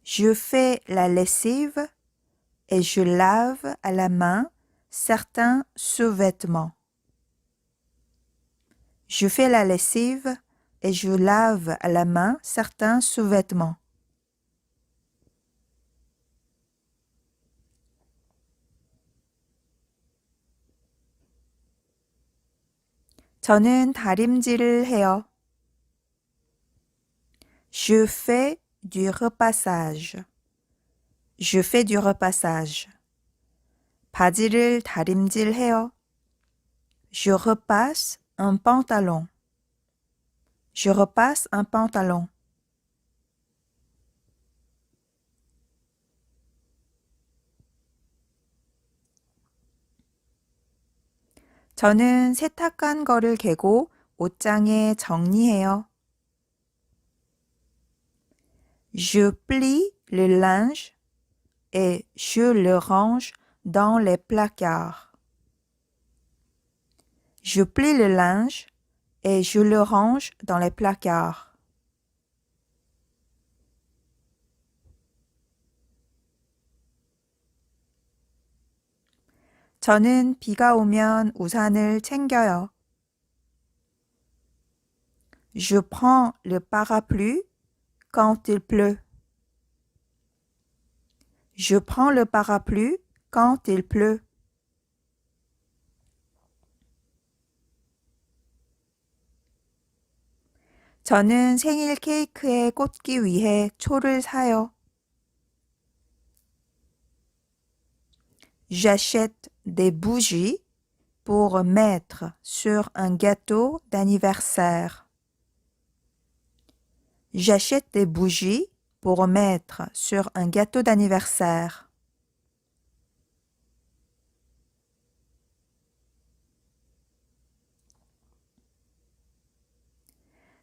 Je fais la lessive et je lave à la main certains sous-vêtements. Je fais la lessive et je lave à la main certains sous-vêtements. 저는 다림질을 해요. Je fais du repassage. Je fais du repassage. 바지를 다림질해요. Je repasse un pantalon. Je repasse un pantalon. 저는 세탁한 거를 개고 옷장에 정리해요. Je plie le linge et je le range dans les placards. Je plie le linge et je le range dans les placards. 저는 비가 오면 우산을 챙겨요. Je prends le parapluie quand il pleut. Je prends le parapluie quand il pleut. 저는 생일 케이크에 꽂기 위해 초를 사요. J'achète des bougies pour mettre sur un gâteau d'anniversaire. J'achète des bougies pour mettre sur un gâteau d'anniversaire.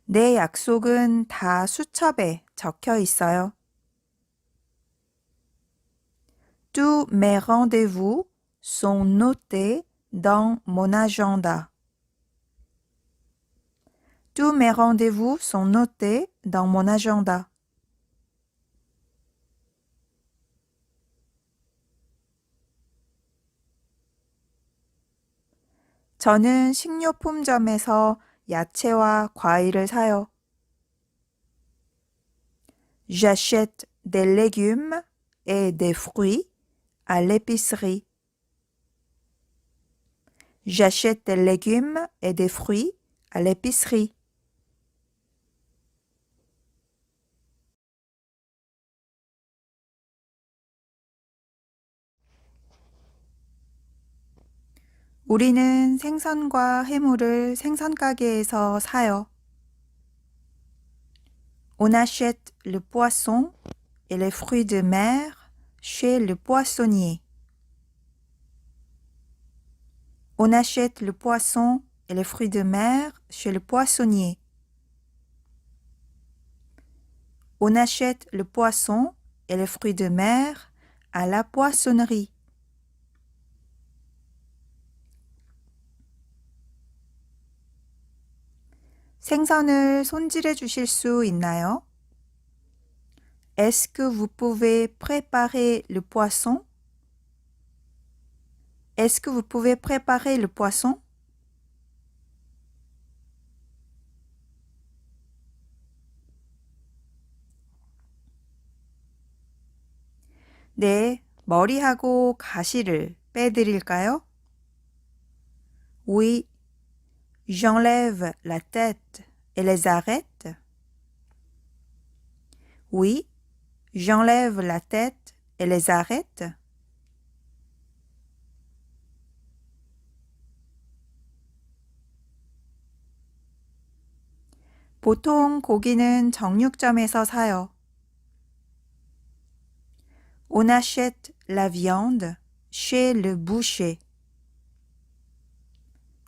내 약속은 다 수첩에 적혀 있어요. Tous mes rendez-vous sont notés dans mon agenda. Tous mes rendez-vous sont notés dans mon agenda. 저는 식료품점에서 야채와 과일을 사요. J'achète des légumes et des fruits à l'épicerie. J'achète des légumes et des fruits à l'épicerie. 우리는 생선과 해물을 생선 가게에서 사요. On achète le poisson et les fruits de mer chez le poissonnier. On achète le poisson et les fruits de mer chez le poissonnier. On achète le poisson et les fruits de mer à la poissonnerie. 생선을 손질해 주실 수 있나요? Est-ce que vous pouvez préparer le poisson? Est-ce que vous pouvez préparer le poisson? 네, 머리하고 가시를 빼드릴까요? Oui, j'enlève la tête et les arêtes. Oui, j'enlève la tête et les arêtes. 보통 고기는 정육점에서 사요. On achète la viande chez le boucher.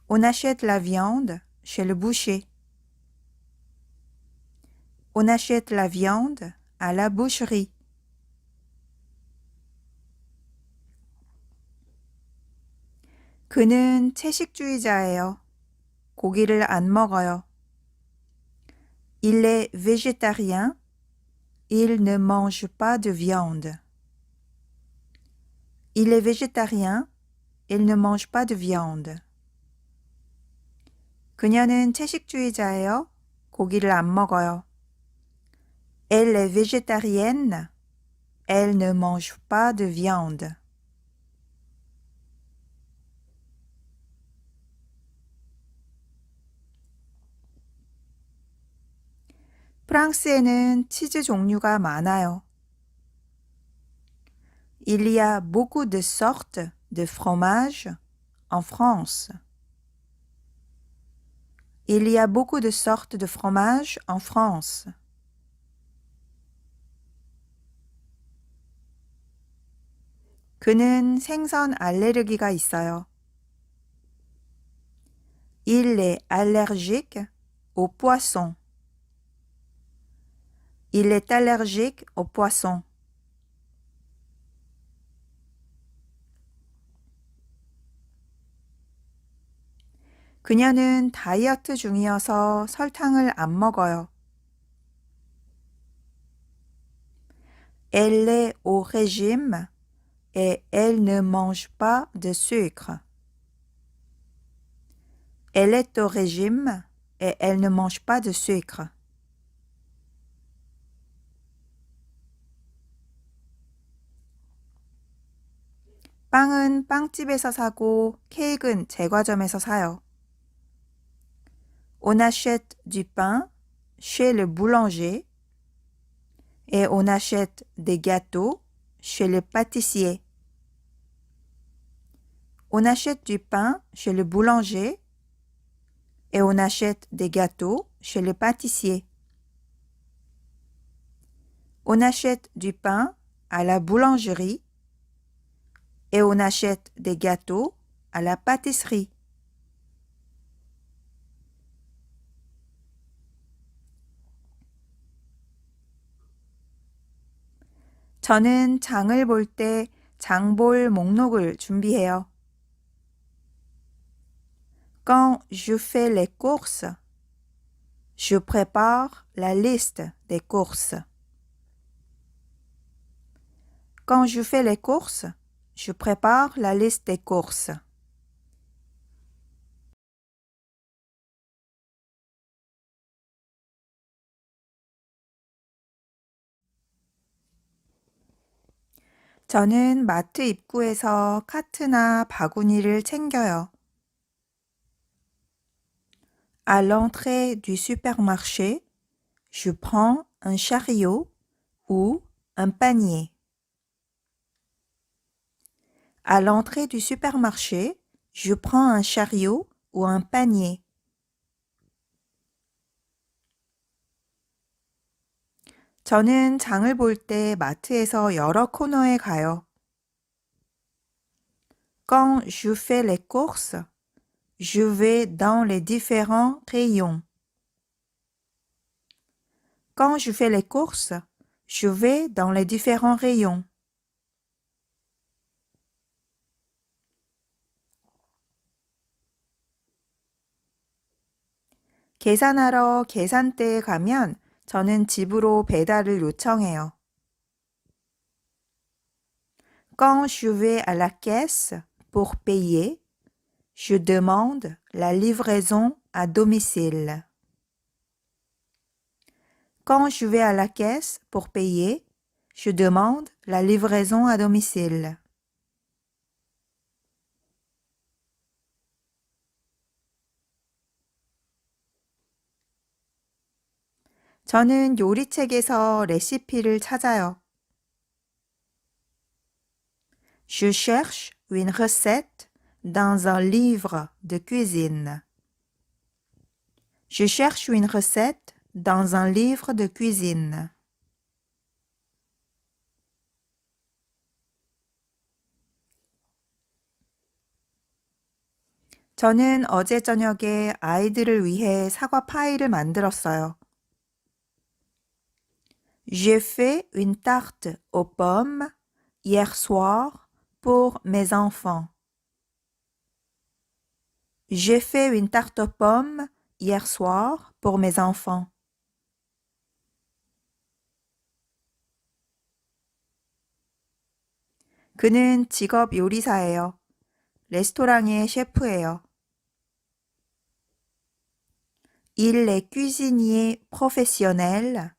On achète la viande chez le boucher. On achète la viande à la boucherie. 그는 채식주의자예요. 고기를 안 먹어요. Il est végétarien. Il ne mange pas de viande. Il est végétarien. Il ne mange pas de viande. 그녀는 채식주의자예요. 고기를 안 먹어요. Elle est végétarienne. Elle ne mange pas de viande. 프랑스에는 치즈 종류가 많아요. Il y a beaucoup de sortes de fromage en France. Il y a beaucoup de sortes de fromage en France. 그는 생선 알레르기가 있어요. Il est allergique aux poissons. Il est allergique aux poissons. 그녀는 다이어트 중이어서 설탕을 안 먹어요. Elle est au régime et elle ne mange pas de sucre. Elle est au régime et elle ne mange pas de sucre. 빵은 빵집에서 사고 케이크는 제과점에서 사요. On achète du pain chez le boulanger et on achète des gâteaux chez le pâtissier. On achète du pain chez le boulanger et on achète des gâteaux chez le pâtissier. On achète du pain à la boulangerie et on achète des gâteaux à la pâtisserie. 저는 장을 볼 때 장볼 목록을 준비해요. Quand je fais les courses, je prépare la liste des courses. Quand je fais les courses, je prépare la liste des courses. 저는 마트 입구에서 카트나 바구니를 챙겨요. À l'entrée du supermarché, je prends un chariot ou un panier. À l'entrée du supermarché, je prends un chariot ou un panier. 저는 장을 볼 때 마트에서 여러 코너에 가요. Quand je fais les courses, je vais dans les différents rayons. Quand je fais les courses, je vais dans les différents rayons. 계산하러 계산대에 가면 저는 집으로 배달을 요청해요. Quand je vais à la caisse pour payer, je demande la livraison à domicile. Quand je vais à la caisse pour payer, je demande la livraison à domicile. 저는 요리책에서 레시피를 찾아요. Je cherche une recette dans un livre de cuisine. Je cherche une recette dans un livre de cuisine. 저는 어제 저녁에 아이들을 위해 사과 파이를 만들었어요. J'ai fait une tarte aux pommes hier soir pour mes enfants. J'ai fait une tarte aux pommes hier soir pour mes enfants. 그는 직업 요리사예요. 레스토랑의 셰프예요. Il est cuisinier professionnel.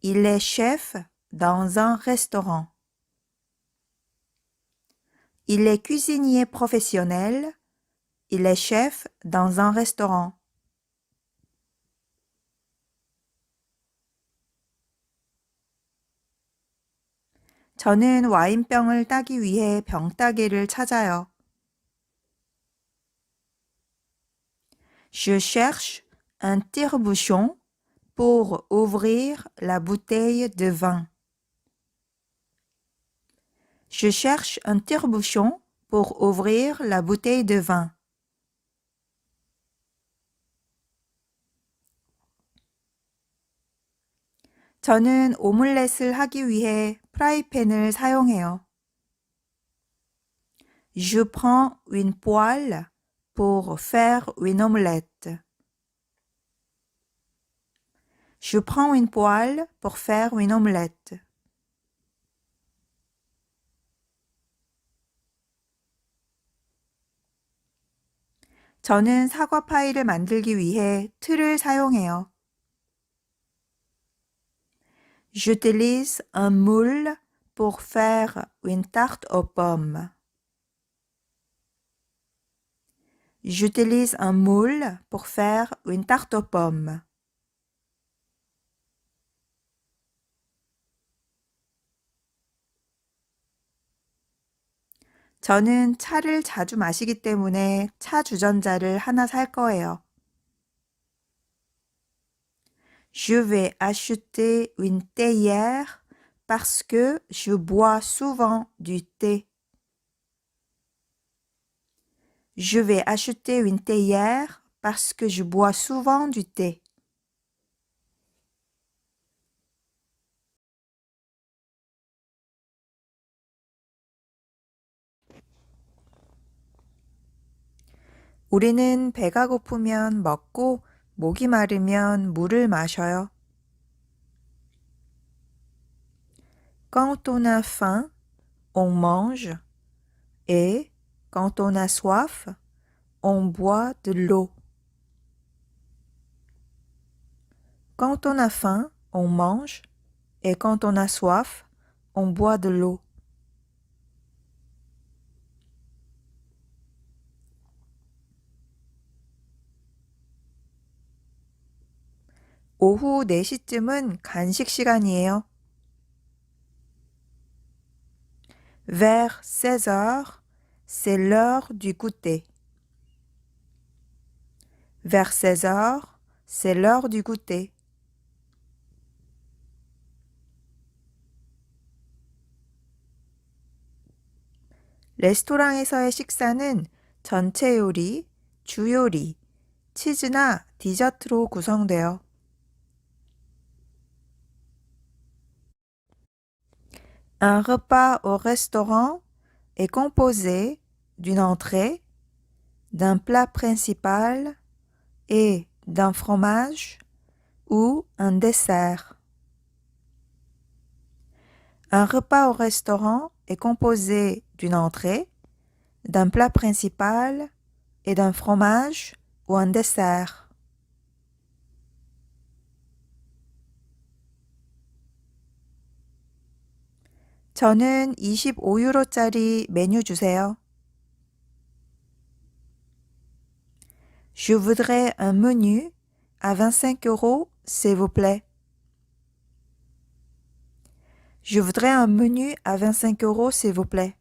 Il est chef dans un restaurant. Il est cuisinier professionnel. Il est chef dans un restaurant. 저는 와인병을 따기 위해 병따개를 찾아요. Je cherche un tire-bouchon pour ouvrir la bouteille de vin. Je cherche un tire-bouchon pour ouvrir la bouteille de vin. 저는 오믈렛을 하기 위해 프라이팬을 사용해요. Je prends une poêle pour faire une omelette. Je prends une poêle pour faire une omelette. 저는 사과 파이를 만들기 위해 틀을 사용해요. J'utilise un moule pour faire une tarte aux pommes. J'utilise un moule pour faire une tarte aux pommes. 저는 차를 자주 마시기 때문에 차 주전자를 하나 살 거예요. Je vais acheter une théière parce que je bois souvent du thé. Je vais acheter une théière parce que je bois souvent du thé. 우리는 배가 고프면 먹고 목이 마르면 물을 마셔요. Quand on a faim, on mange et quand on a soif, on boit de l'eau. Quand on a faim, on mange et quand on a soif, on boit de l'eau. 오후 4시쯤은 간식 시간이에요. Vers 16 heures, c'est l'heure du goûter. Vers 16 heures, c'est l'heure du goûter. 레스토랑에서의 식사는 전체 요리, 주요리, 치즈나 디저트로 구성돼요. Un repas au restaurant est composé d'une entrée, d'un plat principal et d'un fromage ou un dessert. Un repas au restaurant est composé d'une entrée, d'un plat principal et d'un fromage ou un dessert. 저는 25유로짜리 메뉴 주세요. Je voudrais un menu à 25 euros, s'il vous plaît. Je voudrais un menu à 25 euros, s'il vous plaît.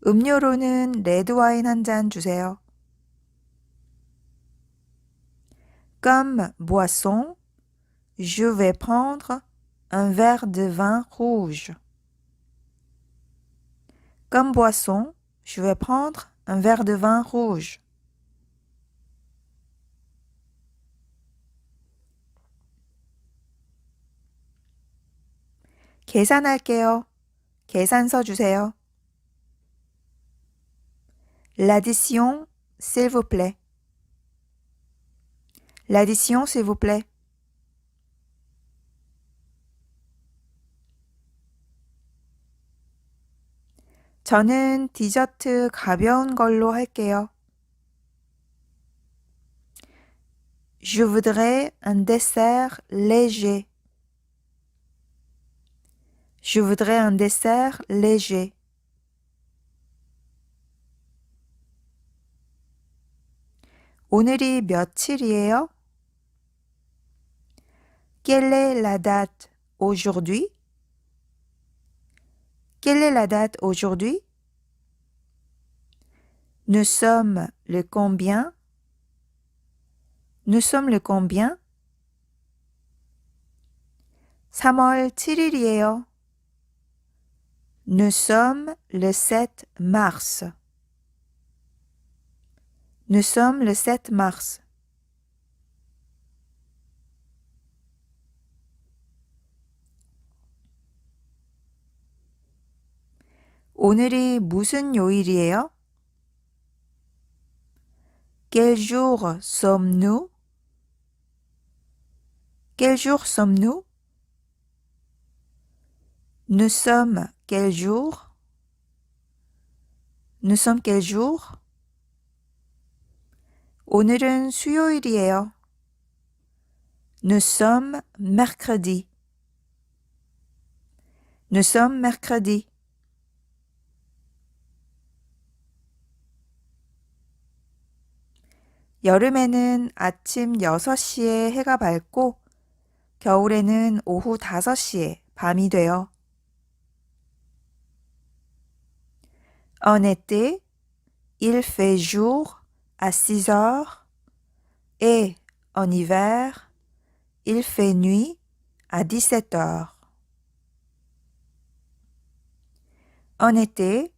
음료로는 레드와인 한 잔 주세요. Comme boisson, je vais prendre un verre de vin rouge. Comme boisson, je vais prendre un verre de vin rouge. 계산할게요. 계산서 주세요. L'addition, s'il vous plaît. L'addition, s'il vous plaît. 저는 디저트 가벼운 걸로 할게요. Je voudrais un dessert léger. Je voudrais un dessert léger. 오늘이 며칠이에요? Quelle est la date aujourd'hui? Quelle est la date aujourd'hui? Nous sommes le combien? Nous sommes le combien? 3월 7일이에요. Nous sommes le 7 mars. Nous sommes le 7 mars. 오늘이 무슨 요일이에요? Quel jour sommes-nous? Quel jour sommes-nous? Nous sommes quel jour? Nous sommes quel jour? 오늘은 수요일이에요. Nous sommes mercredi. Nous sommes mercredi. 여름에는 아침 6시에 해가 밝고 겨울에는 오후 5시에 밤이 돼요. En été, il fait jour à 6 heures et en hiver, il fait nuit à 17 heures. En été,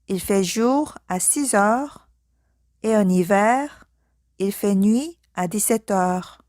il fait jour à 6 heures et en hiver, il fait nuit à 17 heures.